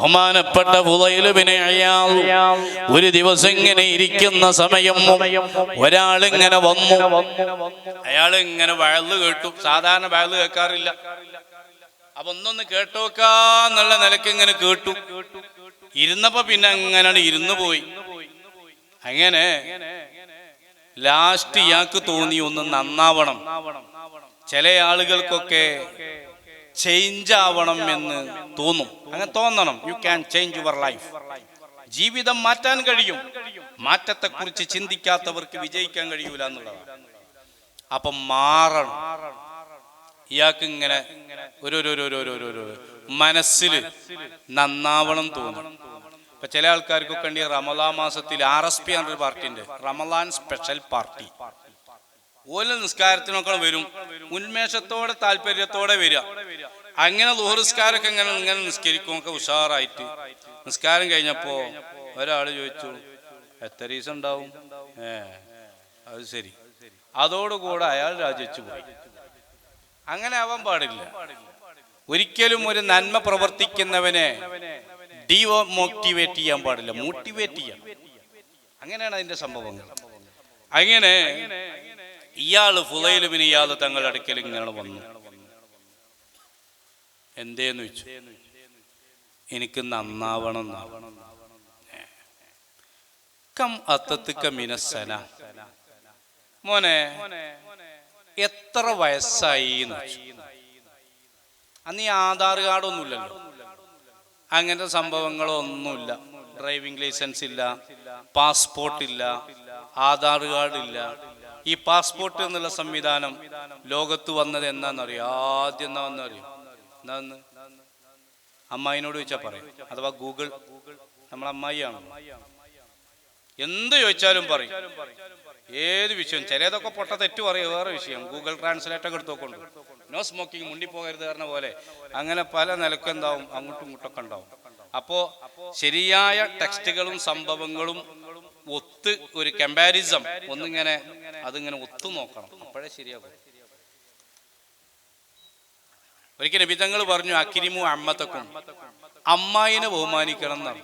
ബഹുമാനപ്പെട്ട ഫുളൈൽ ബിൻ ഇയാദ് ഒരു ദിവസം ഇങ്ങനെ ഇരിക്കുന്ന സമയം ഒരാളിങ്ങനെ വന്നു. അയാൾ ഇങ്ങനെ വയല് കേട്ടു. സാധാരണ വയല് കേൾക്കാറില്ല. അപ്പൊ ഒന്നൊന്ന് കേട്ടോക്കാന്നുള്ള നിലക്ക് ഇങ്ങനെ കേട്ടു. ഇരുന്നപ്പോ പിന്നെ അങ്ങനെ ഇരുന്നു പോയി. അങ്ങനെ ലാസ്റ്റ് ഇയാൾക്ക് തോന്നി ഒന്ന് നന്നാവണം. ചില ആളുകൾക്കൊക്കെ ചേഞ്ച് ആവണം എന്ന് തോന്നും. അങ്ങനെ തോന്നണം. You can change your life. ജീവിതം മാറ്റാൻ കഴിയും. മാറ്റത്തെ കുറിച്ച് ചിന്തിക്കാത്തവർക്ക് വിജയിക്കാൻ കഴിയൂല എന്നുള്ളതാണ്. അപ്പൊ മാറണം. ഇയാൾക്ക് ഇങ്ങനെ ഒരു മനസ്സിൽ നന്നാവണം തോന്നും. ഇപ്പൊ ചില ആൾക്കാർക്കൊക്കെ ഉണ്ട് റമദാൻ മാസത്തിൽ RSP എന്നൊരു പാർട്ടി ഉണ്ട്, റമദാൻ സ്പെഷ്യൽ പാർട്ടി. ഓല നിസ്കാരത്തിനൊക്കെ വരും, ഉന്മേഷത്തോടെ താല്പര്യത്തോടെ വരിക. അങ്ങനെ ദുഹ്ർസ്കാരൊക്കെ ഇങ്ങനെ നിസ്കരിക്കുമൊക്കെ ഉഷാറായിട്ട്. നിസ്കാരം കഴിഞ്ഞപ്പോ ഒരാള് ചോദിച്ചു, എത്ര ദിവസം ഉണ്ടാവും? അത് ശരി. അതോടുകൂടെ അയാൾ രാജിച്ചു പോയി. അങ്ങനെ ആവാൻ പാടില്ല. ഒരിക്കലും ഒരു നന്മ പ്രവർത്തിക്കുന്നവനെ ഡീമോട്ടിവേറ്റ് ചെയ്യാൻ പാടില്ല, മോട്ടിവേറ്റ് ചെയ്യാം. അങ്ങനെയാണ് അതിന്റെ സംഭവങ്ങൾ. അങ്ങനെ ഇയാള് ഫുളൈൽ ബിൻ ഇയാദ് തങ്ങളുടെ അടുക്കൽ ഇങ്ങനെ വന്നു. എന്തേന്ന് വെച്ചു, എനിക്ക് നന്നാവണം. കം അത്തത്തിക്ക മിനസ്സന, മോനെ എത്ര വയസ്സായി എന്ന് വെച്ചു. അന്ന് ഈ ആധാർ കാർഡൊന്നുമില്ലല്ലോ, അങ്ങനത്തെ സംഭവങ്ങളൊന്നുമില്ല. ഡ്രൈവിംഗ് ലൈസൻസ് ഇല്ല, പാസ്പോർട്ട് ഇല്ല, ആധാർ കാർഡ് ഇല്ല. ഈ പാസ്പോർട്ട് എന്നുള്ള സംവിധാനം ലോകത്ത് വന്നത് എന്നാന്നറിയോ? ആദ്യം എന്നാ വന്നറിയോ? എന്നാന്ന് അമ്മായിനോട് ചോദിച്ചാൽ പറയും. അഥവാ ഗൂഗിൾ, നമ്മളെ അമ്മായിയാണ്, എന്ത് ചോദിച്ചാലും പറയും. ഏത് വിഷയം, ചിലതൊക്കെ പൊട്ട തെറ്റ് പറയും, വേറെ വിഷയം. ഗൂഗിൾ ട്രാൻസ്ലേറ്റർ എടുത്തോക്കൊണ്ട് നോ സ്മോക്കിംഗ്, മുണ്ടിപ്പോകരുത് പറഞ്ഞ പോലെ. അങ്ങനെ പല നിലക്കും എന്താവും, അങ്ങോട്ടും ഇങ്ങോട്ടൊക്കെ ഉണ്ടാവും. അപ്പോ ശരിയായ ടെക്സ്റ്റുകളും സംഭവങ്ങളും ഒത്ത് ഒരു കമ്പാരിസം ഒന്നിങ്ങനെ അതിങ്ങനെ ഒത്തു നോക്കണം, അപ്പോഴേ ശരിയാകും. ഒരിക്കൽ നബി തങ്ങൾ പറഞ്ഞു, അക്രിമു അമ്മത്തക്കും, അമ്മായിനെ ബഹുമാനിക്കണം എന്നാണ്.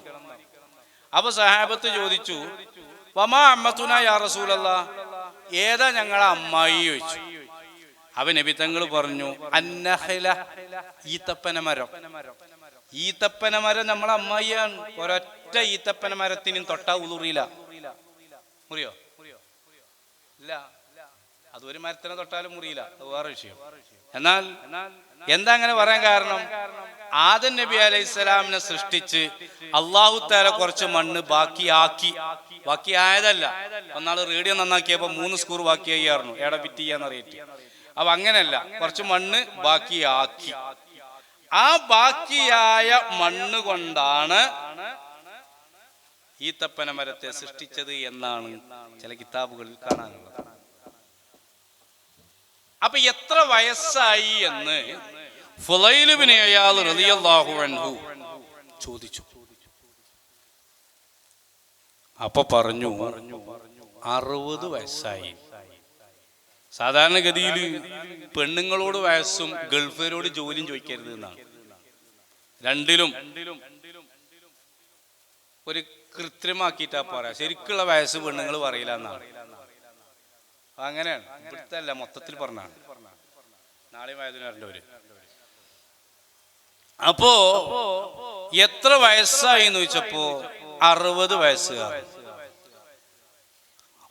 അപ്പൊ സഹാബത്ത് ചോദിച്ചു, വമാ അമ്മത്തുന യാ റസൂലല്ലാഹ്, ഏതാ ഞങ്ങളെ അമ്മായി ചോദിച്ചു. അവ നബി തങ്ങൾ പറഞ്ഞു, അന്നഹല, ഈത്തപ്പന മരം. ഈത്തപ്പന മരം നമ്മളെ അമ്മായിയാണ്. ഒരൊറ്റ ഈത്തപ്പന മരത്തിനും തൊട്ടാ ഉളുറിയില്ല. മുറിയോ? ഇല്ല. അതൊരു മരത്തിനെ തൊട്ടാലും മുറിയില്ല, അത് വേറെ വിഷയം. എന്നാൽ എന്താ അങ്ങനെ പറയാൻ കാരണം? ആദം നബി അലൈഹിസ്സലാമിനെ സൃഷ്ടിച്ച് അല്ലാഹു തആല കുറച്ച് മണ്ണ് ബാക്കിയായതല്ല. ഒന്നാള് റേഡിയോ നന്നാക്കിയപ്പോ 3 സ്ക്രൂ ബാക്കിയായിരുന്നു, എവിടെ ഫിറ്റ് ചെയ്യാന്നറിയിട്ട്. അപ്പൊ അങ്ങനെയല്ല, കുറച്ച് മണ്ണ് ബാക്കിയാക്കി. ആ ബാക്കിയായ മണ്ണ് കൊണ്ടാണ് ഈത്തപ്പന മരത്തെ സൃഷ്ടിച്ചത് എന്നാണ് ചില കിതാബുകളിൽ കാണാനുള്ളത്. അപ്പൊ എത്ര വയസ്സായി എന്ന് ഫുളൈൽ ബിൻ ഇയാദ് റളിയല്ലാഹു അൻഹു ചോദിച്ചു. അപ്പൊ പറഞ്ഞു 60 വയസ്സായി. സാധാരണഗതിയിൽ പെണ്ണുങ്ങളോട് വയസ്സും ഗൾഫരോട് ജോലിയും ചോദിക്കരുത് എന്നാണ്. രണ്ടിലും ഒരു കൃത്രിമാക്കിയിട്ടാ പറയാ. ശരിക്കുള്ള വയസ്സ് പെണ്ണുങ്ങൾ പറയില്ല എന്നാണ്. അങ്ങനെയാണ്. ഇവിടുത്തെ അല്ല, മൊത്തത്തിൽ പറഞ്ഞാണ്. നാളെ വയതിനവര്. അപ്പോ എത്ര വയസ്സായി എന്ന് ചോദിച്ചപ്പോ 60 വയസ്സുകാർ.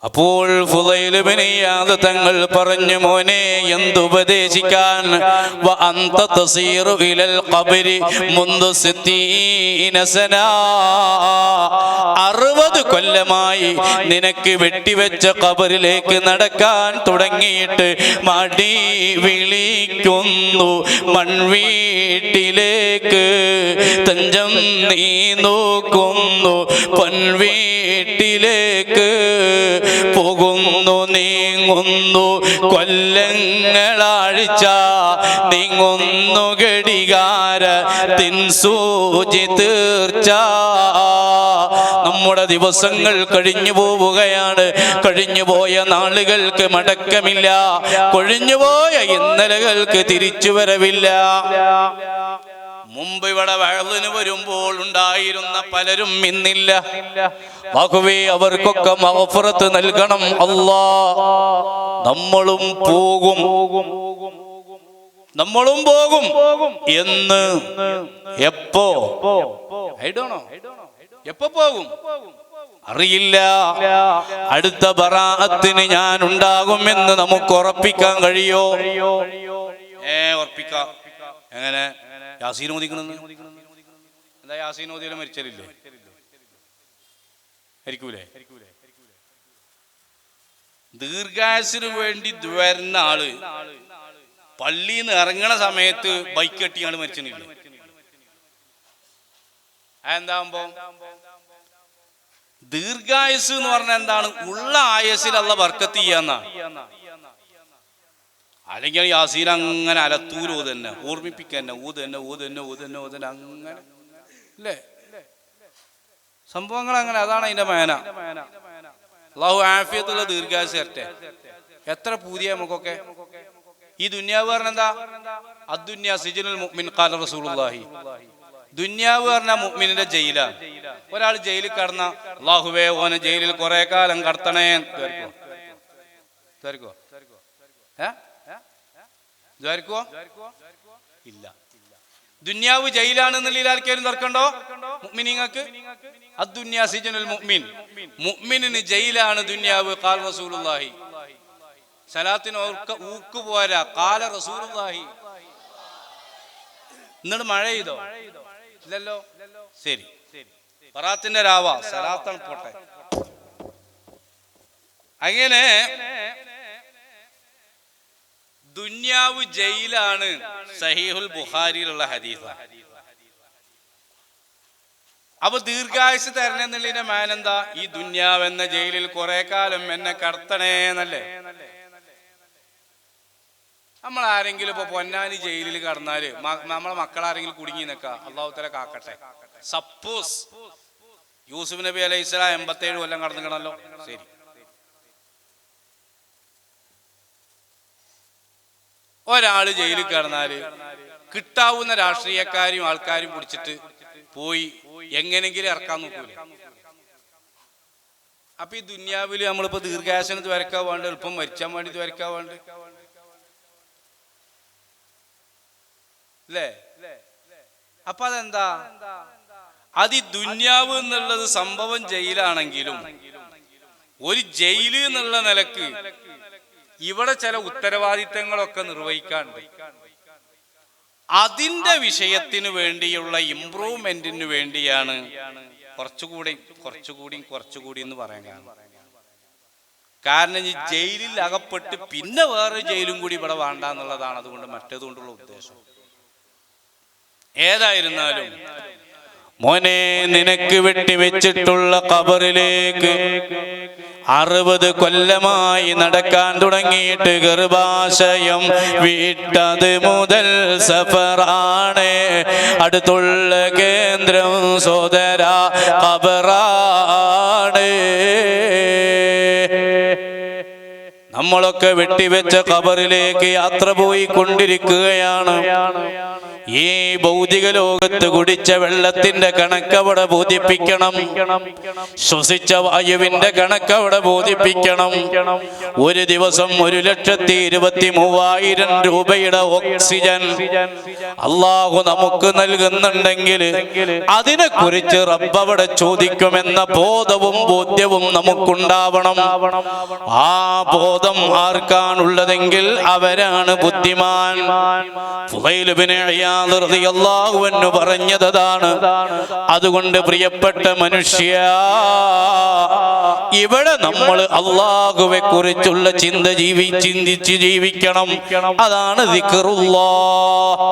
അപ്പോൾ ഫുളൈൽ ബിൻ ഇയാദ് തങ്ങൾ പറഞ്ഞു, മോനെ എന്തുപദേശിക്കാൻ? വ അന്ത തസീറു ഇലൽ ഖബ്രി മുൻദു 60 സന, 60 കൊല്ലമായി നിനക്ക് വെട്ടിവെച്ച ഖബറിലേക്ക് നടക്കാൻ തുടങ്ങിയിട്ട് മടി വിളിക്കുന്നു മൺവീട്ടിലേക്ക്. തഞ്ചം നീ നോക്കുന്നു പൊൻവീട്ടിലേക്ക്. പോകുന്നു നീങ്ങുന്നു കൊല്ലങ്ങളാഴ്ച, നീങ്ങുന്നു ഘടികാരത്തിൻ സൂചി തീർച്ച. നമ്മുടെ ദിവസങ്ങൾ കഴിഞ്ഞു പോവുകയാണ്. കഴിഞ്ഞുപോയ നാളുകൾക്ക് മടക്കമില്ല. കൊഴിഞ്ഞുപോയ ഇന്നലകൾക്ക് തിരിച്ചു വരവില്ല. മുമ്പ് ഇവിടെ വഅളിന് വരുമ്പോൾ ഉണ്ടായിരുന്ന പലരും ഇന്നില്ല. അല്ലാഹുവേ, അവർക്കൊക്കെ മഗ്ഫിറത്ത് നൽകണം അല്ലാ. നമ്മളും പോകും എന്ന് എപ്പോ എപ്പോ പോകും അറിയില്ല. അടുത്ത ബറാഅത്തിന് ഞാൻ ഉണ്ടാകുമെന്ന് നമുക്ക് ഉറപ്പിക്കാൻ കഴിയോ? ഉറപ്പിക്കാം. എങ്ങനെ? യാസീൻ ഓതിക്കണെന്ന് എന്താ? യാസീൻ ഓതിയാലും മരിച്ചലില്ലേ? മരിക്കൂലേ? ദീർഘായുസിന് വേണ്ടി വരുന്ന ആള് പള്ളിയിൽ നിന്ന് ഇറങ്ങണ സമയത്ത് ബൈക്ക് കെട്ടിയാണ് മരിച്ചിട്ടില്ല. അതെന്താകുമ്പോ ദീർഘായുസ് എന്ന് പറഞ്ഞാൽ എന്താണ്? ഉള്ള ആയുസിൽ അള്ള ബർക്കത്ത് ചെയ്യാന്നാണ്. അല്ലെങ്കിൽ യാസീൻ അങ്ങനെ അലത്തൂര് ഊതന്നെ, ഓർമ്മിപ്പിക്കന്നെ, ഊതന്നെ അങ്ങനെ അല്ലേ സംഭവങ്ങൾ അങ്ങനെ. അതാണ് അതിന്റെ മേന. അല്ലാഹു ആഫിയത്തുള്ള ദീർഘായുസ് തരട്ടെ. എത്ര പുതിയ നമുക്കൊക്കെ ഈ ദുനിയാവ് പറഞ്ഞ എന്താ? അദ്ദുന്യാ സിജ്നുൽ മുഅ്മിൻ ഖാല റസൂലുള്ളാഹി. ദുനിയാവ് പറഞ്ഞ മുഅ്മിനിന്റെ ജയിലാണ്. ഒരാൾ ജയിലിൽ കടന്ന അല്ലാഹുവേ ഓനെ ജയിലിൽ കുറെ കാലം കടത്തണേ ഇല്ല. ദുനിയാവ് ജയിലാണെന്നുള്ള ആർക്കേലും തർക്കണ്ടോ? മുഅ്മിനീങ്ങൾക്ക് അദ്ദുന്യാ സിജ്നുൽ മുഅ്മിൻ, മുഅ്മിനിന് ജയിലാണ് ദുനിയാവ്. ഖാല റസൂലുള്ളാഹി. സലാത്തിന് ഊക്ക് പോരാ. ഖാല റസൂലുള്ളാഹി. എന്നിട്ട് മഴ ചെയ്തോ? ഇല്ലല്ലോ. ശരി, ബറാത്തിന്റെ രാവ സലാത്താണ് പോട്ടെ. അങ്ങനെ ദുനിയാവ് ജയിലാണ്. സഹീഹുൽ ബുഖാരിയിലുള്ള ഹദീസാണ്. അപ്പൊ ദീർഘായുസ് തരണെന്നുള്ളതിന്റെ മാനെന്താ? ഈ ദുനിയാവ് എന്ന ജയിലിൽ കുറെ കാലം എന്നെ കടത്തണേന്നല്ലേ. നമ്മൾ ആരെങ്കിലും ഇപ്പൊ പൊന്നാനി ജയിലിൽ കടന്നാല് നമ്മളെ മക്കളാരെങ്കിലും കുടുങ്ങി നിൽക്ക, അള്ളാഹു തആല കാക്കട്ടെ. സപ്പോസ് യൂസുഫ് നബി അലൈഹി സ്വലാം 87 കൊല്ലം കടന്നിക്കണല്ലോ. ശരി, ഒരാള് ജയിലിൽ കടന്നാല് കിട്ടാവുന്ന രാഷ്ട്രീയക്കാരും ആൾക്കാരും പിടിച്ചിട്ട് പോയി എങ്ങനെങ്കിലും ഇറക്കാൻ നോക്കൂലേ? അപ്പൊ ഈ ദുനിയാവില് നമ്മളിപ്പോ ദീർഘായുസിന് വരക്കാൻ വേണ്ട, എളുപ്പം മരിച്ചാൻ വേണ്ടി വരക്കാൻ വേണ്ട അല്ലേ? അപ്പൊ അതെന്താ? അത് ഈ ദുനിയാവ് എന്നുള്ളത് സംഭവം ജയിലാണെങ്കിലും ഒരു ജയില് എന്നുള്ള നിലക്ക് ഇവിടെ ചില ഉത്തരവാദിത്തങ്ങളൊക്കെ നിർവഹിക്കാണ്ട് അതിന്റെ വിഷയത്തിന് വേണ്ടിയുള്ള ഇംപ്രൂവ്മെന്റിന് വേണ്ടിയാണ് കുറച്ചുകൂടി എന്ന് പറയാൻ കാരണം ഈ ജയിലിൽ അകപ്പെട്ട് പിന്നെ വേറെ ജയിലും കൂടി ഇവിടെ വേണ്ട എന്നുള്ളതാണ്. അതുകൊണ്ട് മറ്റേതുകൊണ്ടുള്ള ഉദ്ദേശം. ഏതായിരുന്നാലും മോനെ, നിനക്ക് വെട്ടിവെച്ചിട്ടുള്ള ഖബറിലേക്ക് 60 കൊല്ലമായി നടക്കാൻ തുടങ്ങിയിട്ട് ഗർഭാശയം വിട്ടത് മുതൽ സഫറാണ്. അടുത്തുള്ള കേന്ദ്രം സോദര ഖബറാണ്. നമ്മളൊക്കെ വെട്ടിവെച്ച ഖബറിലേക്ക് യാത്ര പോയി കൊണ്ടിരിക്കുകയാണ്. ഈ ഭൗതിക ലോകത്ത് കുടിച്ച വെള്ളത്തിന്റെ കണക്കവിടെ ബോധിപ്പിക്കണം, ശ്വസിച്ച വായുവിന്റെ കണക്കവിടെ ബോധിപ്പിക്കണം. ഒരു ദിവസം 1,23,000 രൂപയുടെ ഓക്സിജൻ അല്ലാഹു നമുക്ക് നൽകുന്നുണ്ടെങ്കിൽ അതിനെക്കുറിച്ച് റബ്ബ് അവിടെ ചോദിക്കുമെന്ന ബോധവും ബോധ്യവും നമുക്കുണ്ടാവണം. ആ ബോധം ആർക്കാണുള്ളതെങ്കിൽ അവരാണ് ബുദ്ധിമാൻ. ഫുളൈൽ ഇബ്നു ഇയാദ് റളിയല്ലാഹു അൻഹു പറഞ്ഞതാണ്. അതുകൊണ്ട് പ്രിയപ്പെട്ട മനുഷ്യ, ഇവിടെ നമ്മൾ അല്ലാഹുവെ കുറിച്ചുള്ള ചിന്തിച്ച് ജീവിക്കണം. അതാണ് ദിക്റുല്ലാഹ്.